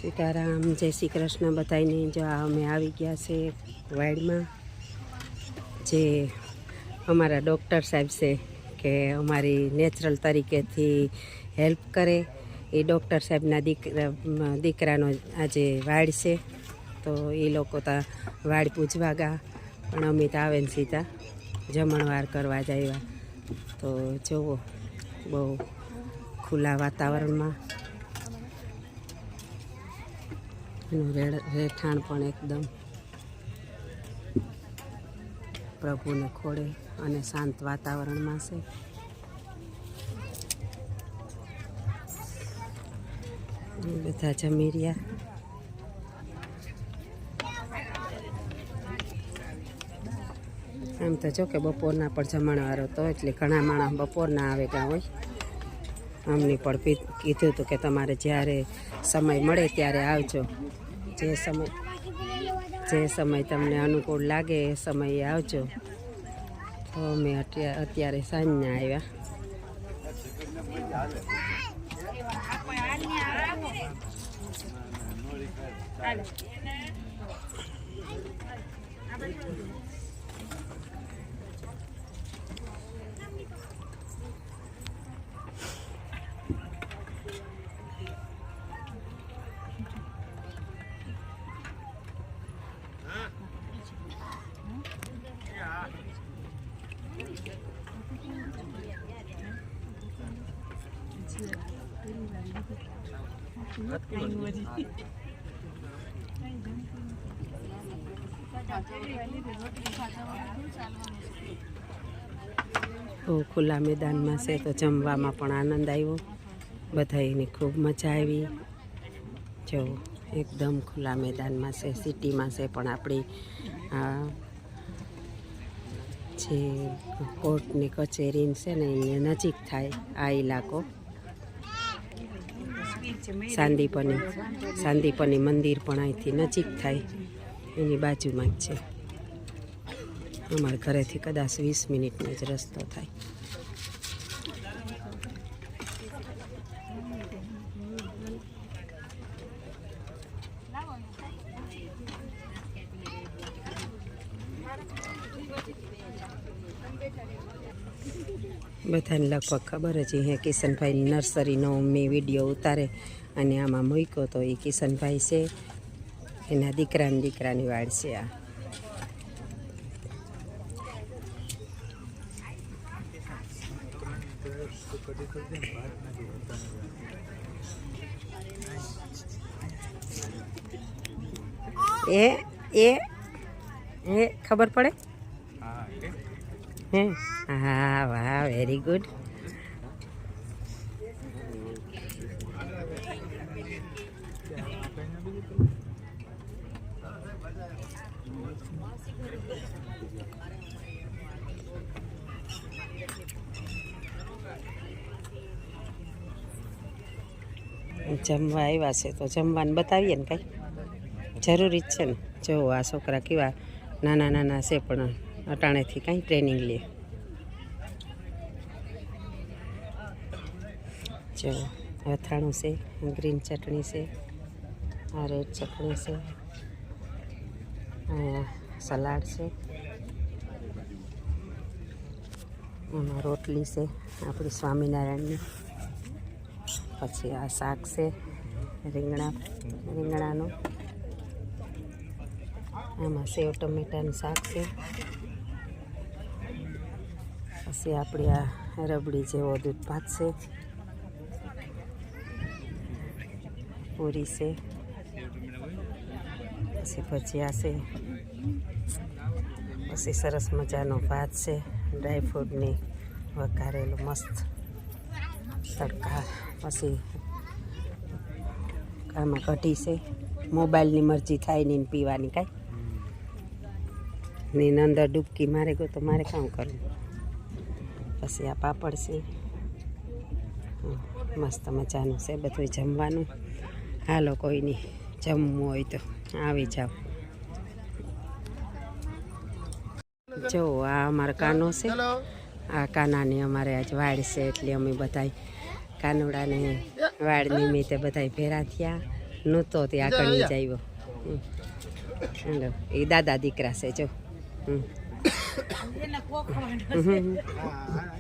सीताराम जय श्री कृष्ण बताईने जो अमे आवी गया से वाइड में जे अमारा डॉक्टर साहब से के अमारी नेचरल तरीके थी हेल्प करे ए डॉक्टर साहब ना दीकरानो आज वाड़ से तो ये लोग वाड़ पूछवा गया पण अमित आवे ने सीधा जमणवार करवा जाया तो जो बहु खुला वातावरण में રહેઠાણ પણ એકદમ પ્રભુને ખોળે અને શાંત વાતાવરણમાં છે. બધા જમી રહ્યા. આમ તો જો કે બપોરના પણ જમણવારો તો એટલે ઘણા માણસ બપોરના આવે ગયા હોય. અમને પણ કીધું હતું કે તમારે જ્યારે સમય મળે ત્યારે આવજો, જે સમય તમને અનુકૂળ લાગે એ સમયે આવજો. તો અમે અત્યારે સાંજના આવ્યા. खुला मैदान में से तो जमवा में पण आनंद आव्यो. बधाईने खूब मजा आई. जो एकदम खुला मैदान में से सिटी में से पण आपणी जे कोर्ट ने कचेरी से ने नजीक थाय आ इलाको. सांदीपनी मंदिर पण अहींथी नजीक थाय एनी बाजुमां ज छे. अमारा घरेथी कदाच 20 मिनिटनो ज रस्तो थाय. बधाने लगभग खबर ज है किशन भाई नर्सरी नो मैं विडियो उतारे अने आमां मूक्यो तो ये किशन भाई से एना दीकरानी वाड़ से. आ ए खबर पड़े हैं? हाँ वाह वेरी गुड. जमवा आव्या छे तो जमवाने बतावीए ने कई जरूरी छे ने. जो आ छोकरा केवा नाना नाना छे पण अटाणेथी कई ट्रेनिंग ले. जो અથાણું છે, ગ્રીન ચટણી છે, આ રેડ ચટણી છે, સલાડ છે, આમાં રોટલી છે આપણી સ્વામિનારાયણની. પછી આ શાક છે રીંગણાનું. આમાં સેવ ટમેટાનું શાક છે. પછી આપણી આ રબડી જેવો દૂધ ભાત છે, पूरी से, पछी भजिया से, पछी सरस मजानो भात से ड्रायफ्रूटनी वघारेलू मस्त तड़का. पछी आमां कढ़ी से. मोबाइलनी मरजी थाय नहीं पीवानी काई ने अंदर डूबकी मारे गो तो मारे काम करूँ. पछी आ पापड़ से मस्त मजानु से बधुं जमवानुं. हालो कोई नहीं जमवुं होय तो आवी जाओ. जो आ अमारो कानो से. आ काना ने अमारे आज वाड़ से एटले अमे बधाई कानुड़ा ने वाड़ निमित्ते बधाई भेरा थया નહોતો તે આકણી જ આવ્યો હાલો એ દાદા દીકરા છે જો